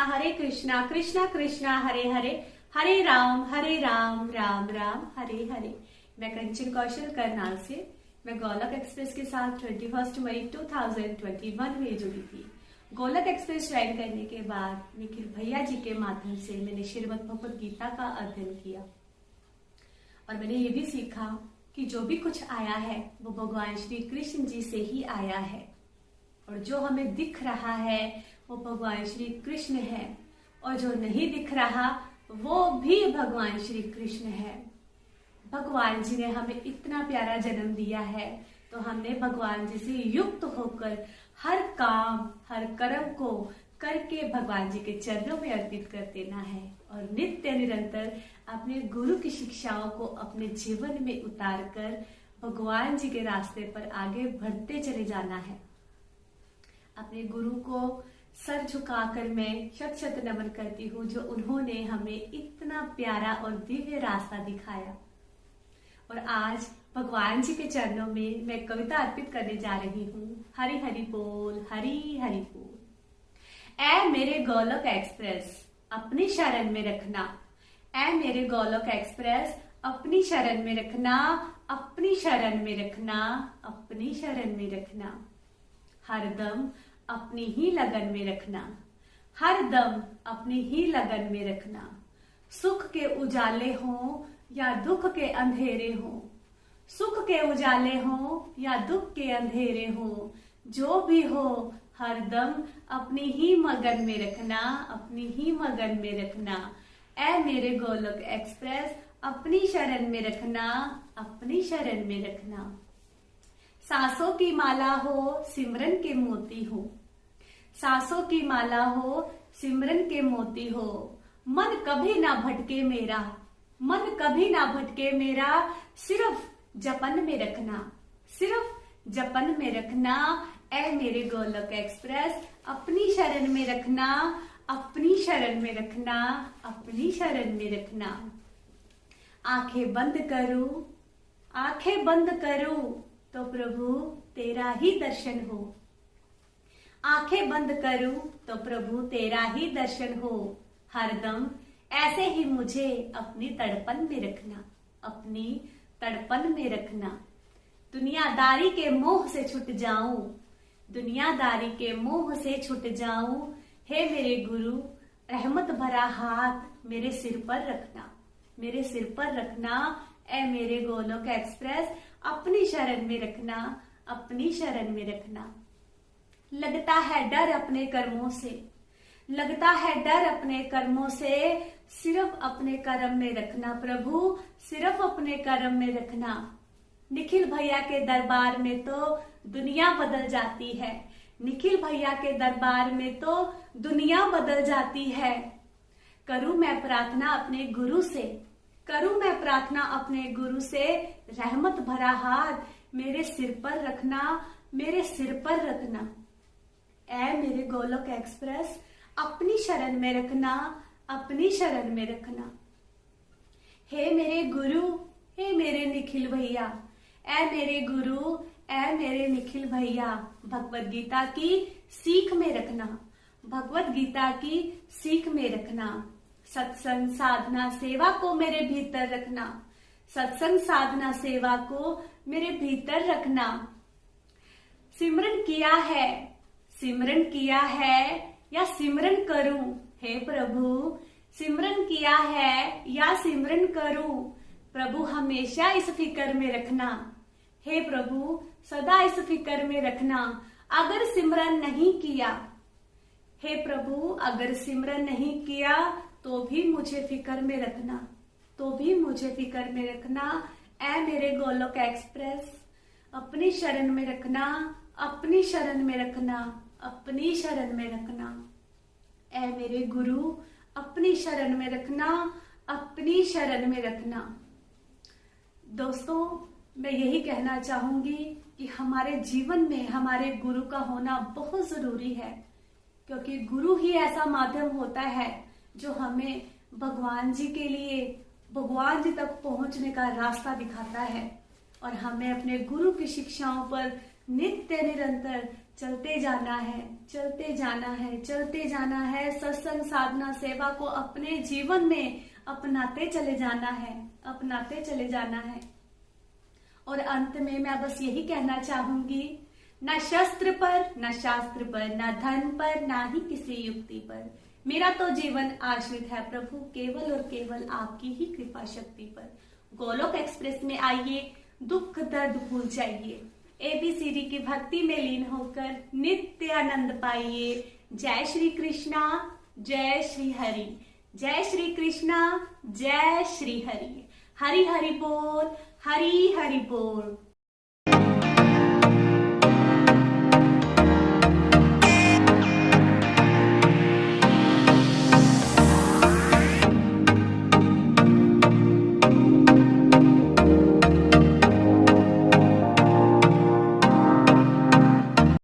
कृष्णा कृष्णा कृष्णा हरे हरे, हरे राम राम राम हरे हरे। मैं कंचन कौशल करनाल से मैं गोलक एक्सप्रेस के साथ 21 मई 2021 में जुड़ी थी। गोलक एक्सप्रेस ज्वाइन करने के बाद निखिल भैया जी के माध्यम से मैंने श्रीमद् भगवद गीता का अध्ययन किया और मैंने ये भी सीखा कि जो भी कुछ आया है वो भगवान श्री कृष्ण जी से ही आया है और जो हमें दिख रहा है वो भगवान श्री कृष्ण है और जो नहीं दिख रहा वो भी भगवान श्री कृष्ण है। भगवान जी ने हमें इतना प्यारा जन्म दिया है तो हमने भगवान जी से युक्त होकर हर काम हर कर्म को करके भगवान जी के चरणों में अर्पित कर देना है और नित्य निरंतर अपने गुरु की शिक्षाओं को अपने जीवन में उतार कर भगवान जी के रास्ते पर आगे बढ़ते चले जाना है। अपने गुरु को सर झुकाकर मैं शत शत नमन करती हूँ जो उन्होंने हमें इतना प्यारा और दिव्य रास्ता दिखाया। और आज भगवान जी के चरणों में मैं कविता अर्पित करने जा रही हूँ। हरि हरि बोल, हरि हरि बोल। ऐ मेरे गोलक एक्सप्रेस अपनी शरण में रखना, ऐ मेरे गोलक एक्सप्रेस अपनी शरण में रखना, अपनी शरण में रखना, अपनी शरण में रखना। हरदम अपनी ही लगन में रखना, हरदम अपनी ही लगन में रखना। सुख के उजाले हों या दुख के अंधेरे हों, सुख के उजाले हों या दुख के अंधेरे हों, जो भी हो हरदम अपनी ही मगन में रखना, अपनी ही मगन में रखना। ऐ मेरे गोलक एक्सप्रेस अपनी शरण में रखना, अपनी शरण में रखना। सांसों की माला हो सिमरन के मोती हो, सांसों की माला हो सिमरन के मोती हो। मन कभी ना भटके मेरा, मन कभी ना भटके मेरा, सिर्फ जपन में रखना, सिर्फ जपन में रखना। ऐ मेरे गोलक एक्सप्रेस अपनी शरण में रखना, अपनी शरण में रखना, अपनी शरण में रखना। आंखें बंद करूं, आंखें बंद करूं तो प्रभु तेरा ही दर्शन हो, आंखें बंद करूं तो प्रभु तेरा ही दर्शन हो। हरदम ऐसे ही मुझे अपनी तड़पन में रखना, अपनी तड़पन में रखना। दुनियादारी के मोह से छूट जाऊं, दुनियादारी के मोह से छूट जाऊं। हे मेरे गुरु रहमत भरा हाथ मेरे सिर पर रखना, मेरे सिर पर रखना। ऐ मेरे गोलोक एक्सप्रेस अपनी शरण में रखना, अपनी शरण में रखना। लगता है डर अपने कर्मों से, लगता है डर अपने कर्मों से, सिर्फ अपने कर्म में रखना प्रभु, सिर्फ अपने कर्म में रखना। निखिल भैया के दरबार में तो दुनिया बदल जाती है, निखिल भैया के दरबार में तो दुनिया बदल जाती है। करूं मैं प्रार्थना अपने गुरु से, करूं मैं प्रार्थना अपने गुरु से। रहमत भरा हाथ मेरे सिर पर रखना, मेरे सिर पर रखना। ऐ मेरे गोलोक एक्सप्रेस अपनी शरण में रखना, अपनी शरण में रखना। हे मेरे गुरु, हे मेरे निखिल भैया, ऐ मेरे गुरु, ऐ मेरे निखिल भैया, भगवद गीता की सीख में रखना, भगवद गीता की सीख में रखना। सत्संग साधना सेवा को मेरे भीतर रखना, सत्संग साधना सेवा को मेरे भीतर रखना। सिमरन किया है, सिमरन किया है या सिमरन करूं, हे प्रभु सिमरन किया है या सिमरन करूं। प्रभु हमेशा इस फिक्र में रखना, हे प्रभु सदा इस फिक्र में रखना। अगर सिमरन नहीं किया, हे प्रभु अगर सिमरन नहीं किया तो भी मुझे फिक्र में रखना, तो भी मुझे फिक्र में रखना। ऐ मेरे गोलोक एक्सप्रेस अपनी शरण में रखना, अपनी शरण में रखना, अपनी शरण में रखना। ऐ मेरे गुरु अपनी शरण में रखना, अपनी शरण में रखना। दोस्तों मैं यही कहना चाहूंगी कि हमारे जीवन में हमारे गुरु का होना बहुत जरूरी है, क्योंकि गुरु ही ऐसा माध्यम होता है जो हमें भगवान जी के लिए भगवान जी तक पहुंचने का रास्ता दिखाता है और हमें अपने गुरु की शिक्षाओं पर नित्य निरंतर चलते जाना है, चलते जाना है, चलते जाना है। सत्संग साधना सेवा को अपने जीवन में अपनाते चले जाना है, अपनाते चले जाना है। और अंत में मैं बस यही कहना चाहूंगी, न शस्त्र पर, न शास्त्र पर, न धन पर, ना ही किसी युक्ति पर, मेरा तो जीवन आश्रित है प्रभु केवल और केवल आपकी ही कृपा शक्ति पर। गोलोक एक्सप्रेस में आइए, दुख दर्द भूल जाइए, ABCD की भक्ति में लीन होकर नित्य आनंद पाइए। जय श्री कृष्णा, जय श्री हरि, जय श्री कृष्णा, जय श्री हरि। हरि हरि बोल, हरि हरि बोल।